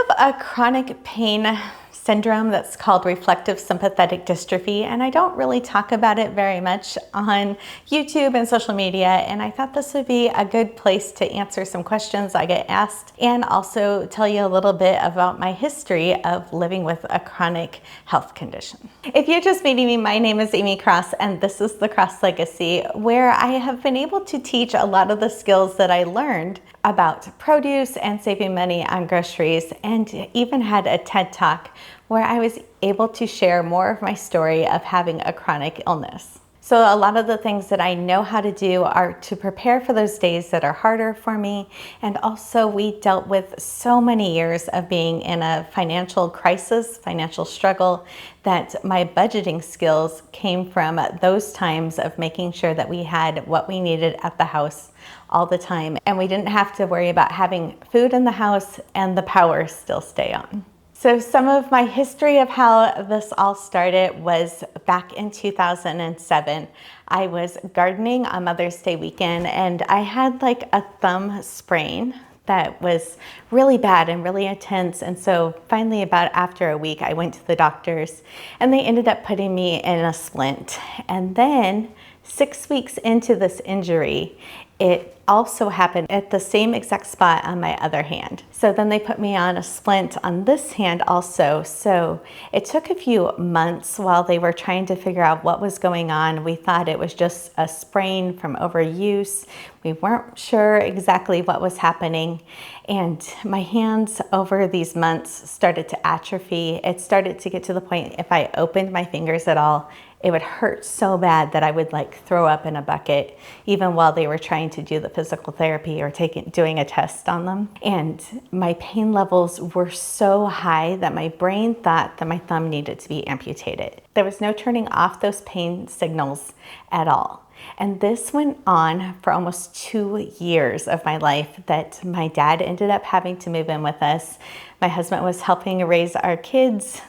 have a chronic pain syndrome that's called reflective sympathetic dystrophy, and I don't really talk about it very much on YouTube and social media, and I thought this would be a good place to answer some questions I get asked and also tell you a little bit about my history of living with a chronic health condition. If you're just meeting me, my name is Amy Cross and this is the Cross Legacy, where I have been able to teach a lot of the skills that I learned about produce and saving money on groceries, and even had a TED Talk where I was able to share more of my story of having a chronic illness. So a lot of the things that I know how to do are to prepare for those days that are harder for me. And also we dealt with so many years of being in a financial crisis, financial struggle, that my budgeting skills came from those times of making sure that we had what we needed at the house all the time. And we didn't have to worry about having food in the house and the power still stay on. So some of my history of how this all started was back in 2007. I was gardening on Mother's Day weekend and I had like a thumb sprain that was really bad and really intense. And so finally, about after a week, I went to the doctors and they ended up putting me in a splint. And then 6 weeks into this injury, it also happened at the same exact spot on my other hand. So then they put me on a splint on this hand also. So it took a few months while they were trying to figure out what was going on. We thought it was just a sprain from overuse. We weren't sure exactly what was happening. And my hands over these months started to atrophy. It started to get to the point if I opened my fingers at all, it would hurt so bad that I would like throw up in a bucket, even while they were trying to do the physical therapy or doing a test on them. And my pain levels were so high that my brain thought that my thumb needed to be amputated. There was no turning off those pain signals at all. And this went on for almost 2 years of my life that my dad ended up having to move in with us. My husband was helping raise our kids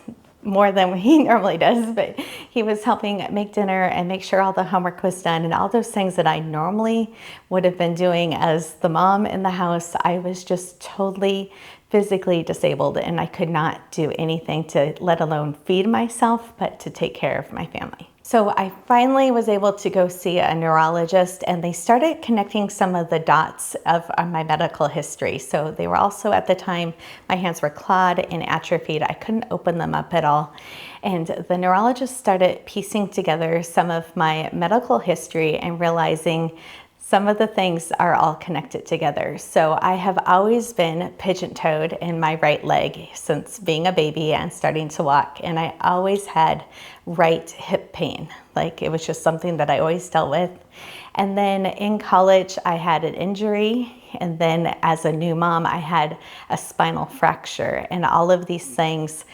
more than he normally does, but he was helping make dinner and make sure all the homework was done and all those things that I normally would have been doing as the mom in the house. I was just totally physically disabled and I could not do anything to let alone feed myself, but to take care of my family. So I finally was able to go see a neurologist and they started connecting some of the dots of my medical history. So they were also at the time, my hands were clawed and atrophied. I couldn't open them up at all. And the neurologist started piecing together some of my medical history and realizing some of the things are all connected together. So I have always been pigeon-toed in my right leg since being a baby and starting to walk. And I always had right hip pain. Like it was just something that I always dealt with. And then in college, I had an injury. And then as a new mom, I had a spinal fracture. And all of these things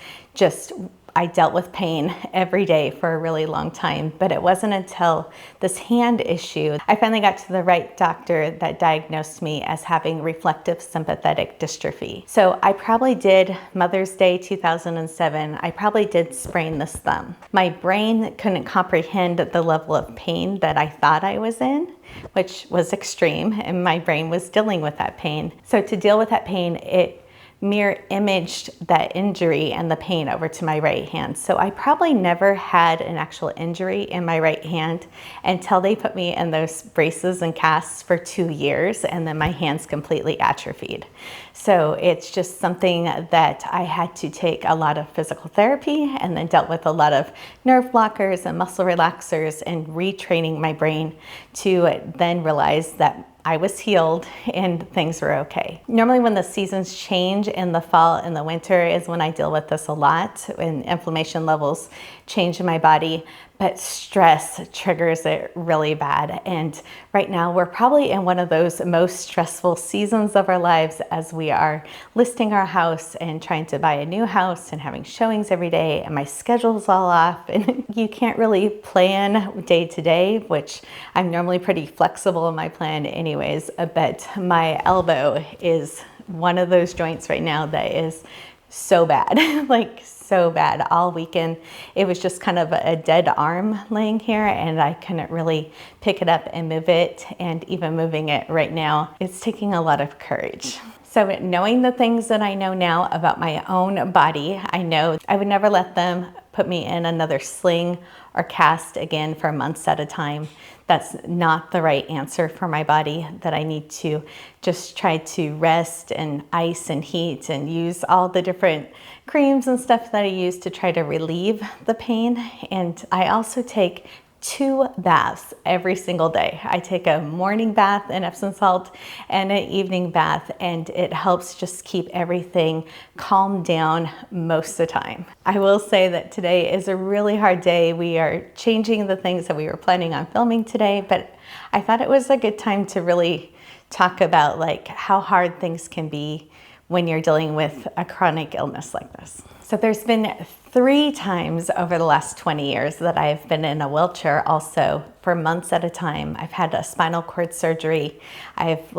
I dealt with pain every day for a really long time, but it wasn't until this hand issue, I finally got to the right doctor that diagnosed me as having reflective sympathetic dystrophy. So I probably did Mother's Day 2007, I probably did sprain this thumb. My brain couldn't comprehend the level of pain that I thought I was in, which was extreme, and my brain was dealing with that pain. So to deal with that pain, it mirror imaged that injury and the pain over to my right hand. So I probably never had an actual injury in my right hand until they put me in those braces and casts for 2 years, and then my hands completely atrophied. So it's just something that I had to take a lot of physical therapy and then dealt with a lot of nerve blockers and muscle relaxers and retraining my brain to then realize that I was healed and things were okay. Normally when the seasons change in the fall and the winter is when I deal with this a lot, when inflammation levels change in my body, but stress triggers it really bad. And right now we're probably in one of those most stressful seasons of our lives as we are listing our house and trying to buy a new house and having showings every day, and my schedule's all off and you can't really plan day to day, which I'm normally pretty flexible in my plan anyways, but my elbow is one of those joints right now that is so bad, like so bad. All weekend it was just kind of a dead arm laying here and I couldn't really pick it up and move it, and even moving it right now, it's taking a lot of courage. So knowing the things that I know now about my own body, I know I would never let them put me in another sling or cast again for months at a time. That's not the right answer for my body, that I need to just try to rest and ice and heat and use all the different creams and stuff that I use to try to relieve the pain. And I also take 2 baths every single day. I take a morning bath in Epsom salt and an evening bath, and it helps just keep everything calmed down most of the time. I will say that today is a really hard day. We are changing the things that we were planning on filming today, but I thought it was a good time to really talk about like how hard things can be when you're dealing with a chronic illness like this. So there's been 3 times over the last 20 years that I've been in a wheelchair also for months at a time. I've had a spinal cord surgery. I've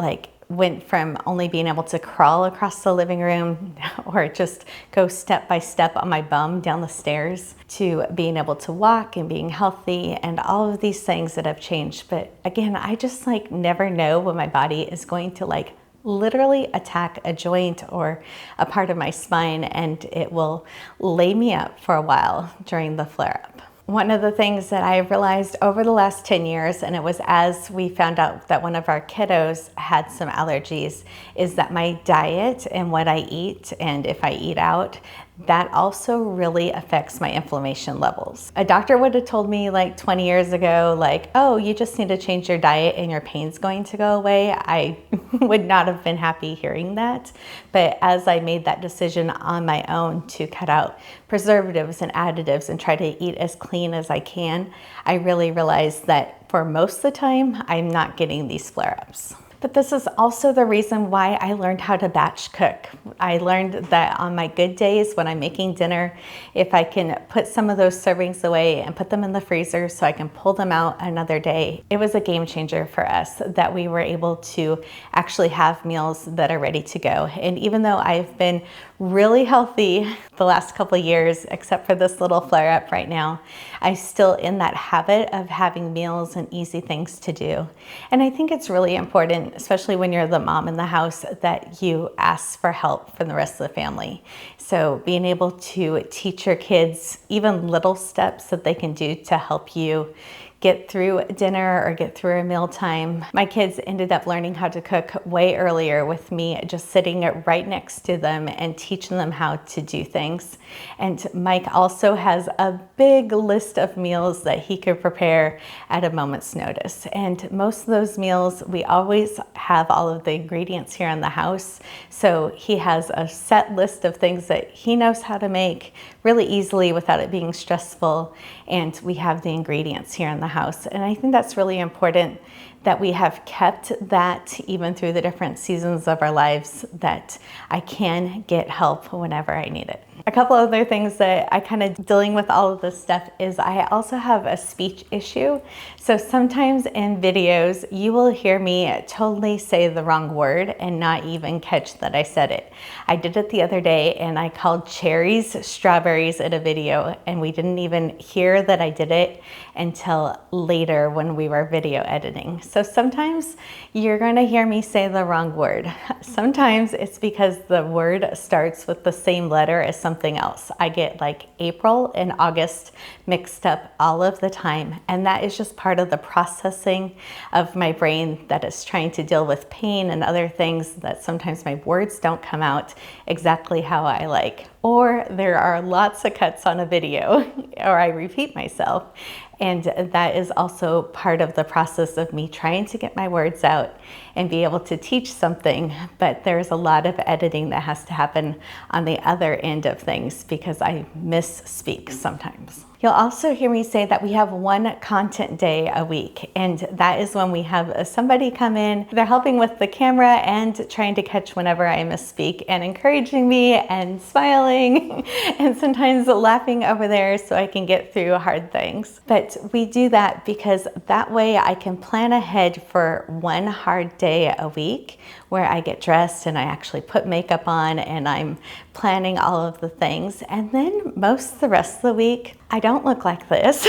went from only being able to crawl across the living room or just go step by step on my bum down the stairs to being able to walk and being healthy and all of these things that have changed. But again, I just never know when my body is going to literally attack a joint or a part of my spine, and it will lay me up for a while during the flare-up. One of the things that I realized over the last 10 years, and it was as we found out that one of our kiddos had some allergies, is that my diet and what I eat, and if I eat out, that also really affects my inflammation levels. A doctor would have told me 20 years ago, oh, you just need to change your diet and your pain's going to go away. I would not have been happy hearing that. But as I made that decision on my own to cut out preservatives and additives and try to eat as clean as I can, I really realized that for most of the time, I'm not getting these flare-ups. But this is also the reason why I learned how to batch cook. I learned that on my good days when I'm making dinner, if I can put some of those servings away and put them in the freezer so I can pull them out another day, it was a game changer for us that we were able to actually have meals that are ready to go. And even though I've been really healthy the last couple of years, except for this little flare up right now, I'm still in that habit of having meals and easy things to do. And I think it's really important, especially when you're the mom in the house, that you ask for help from the rest of the family. So being able to teach your kids even little steps that they can do to help you get through dinner or get through a mealtime. My kids ended up learning how to cook way earlier with me just sitting right next to them and teaching them how to do things. And Mike also has a big list of meals that he could prepare at a moment's notice. And most of those meals, we always have all of the ingredients here in the house. So he has a set list of things that he knows how to make really easily without it being stressful. And we have the ingredients here in the house. And I think that's really important that we have kept that even through the different seasons of our lives, that I can get help whenever I need it. A couple other things that I kind of dealing with all of this stuff is I also have a speech issue. So sometimes in videos, you will hear me totally say the wrong word and not even catch that I said it. I did it the other day and I called cherries strawberries in a video, and we didn't even hear that I did it until later when we were video editing. So sometimes you're going to hear me say the wrong word. Sometimes it's because the word starts with the same letter as something else. I get April and August mixed up all of the time, and that is just part of the processing of my brain that is trying to deal with pain and other things, that sometimes my words don't come out exactly how I like. Or there are lots of cuts on a video, or I repeat myself. And that is also part of the process of me trying to get my words out and be able to teach something. But there's a lot of editing that has to happen on the other end of things because I misspeak sometimes. You'll also hear me say that we have one content day a week, and that is when we have somebody come in. They're helping with the camera and trying to catch whenever I misspeak and encouraging me and smiling and sometimes laughing over there so I can get through hard things. But we do that because that way I can plan ahead for one hard day a week where I get dressed and I actually put makeup on and I'm planning all of the things. And then most of the rest of the week, I don't look like this.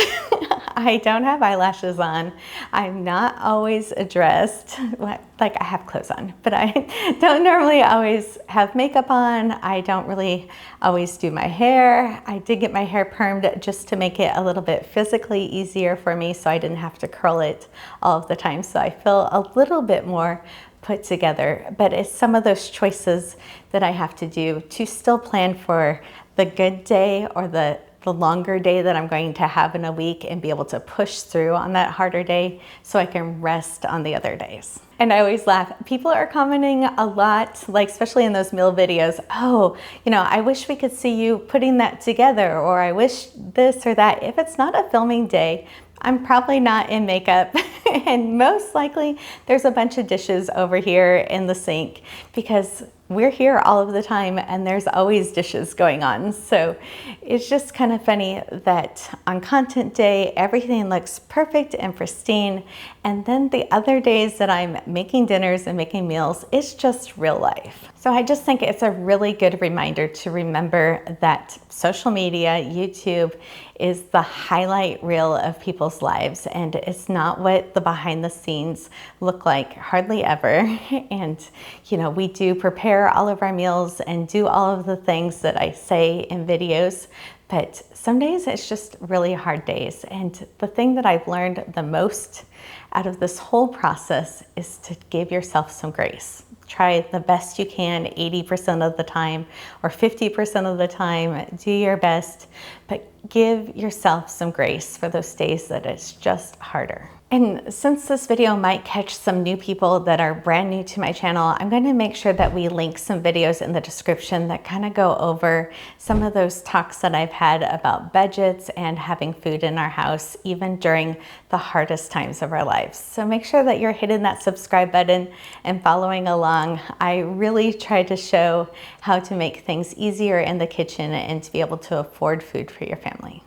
I don't have eyelashes on. I'm not always dressed. Like I have clothes on, but I don't normally always have makeup on. I don't really always do my hair. I did get my hair permed just to make it a little bit physically easier for me so I didn't have to curl it all of the time. So I feel a little bit more put together, but it's some of those choices that I have to do to still plan for the good day or the longer day that I'm going to have in a week and be able to push through on that harder day so I can rest on the other days. And I always laugh. People are commenting a lot, like especially in those meal videos, oh, I wish we could see you putting that together, or I wish this or that. If it's not a filming day, I'm probably not in makeup and most likely there's a bunch of dishes over here in the sink because we're here all of the time and there's always dishes going on. So it's just kind of funny that on content day, everything looks perfect and pristine. And then the other days that I'm making dinners and making meals, it's just real life. So I just think it's a really good reminder to remember that social media, YouTube, is the highlight reel of people's lives, and it's not what the behind the scenes look like hardly ever. And we do prepare all of our meals and do all of the things that I say in videos, but some days it's just really hard days. And the thing that I've learned the most out of this whole process is to give yourself some grace. Try the best you can 80% of the time or 50% of the time. Do your best, but give yourself some grace for those days that it's just harder. And since this video might catch some new people that are brand new to my channel, I'm going to make sure that we link some videos in the description that kind of go over some of those talks that I've had about budgets and having food in our house, even during the hardest times of our lives. So make sure that you're hitting that subscribe button and following along. I really try to show how to make things easier in the kitchen and to be able to afford food for your family.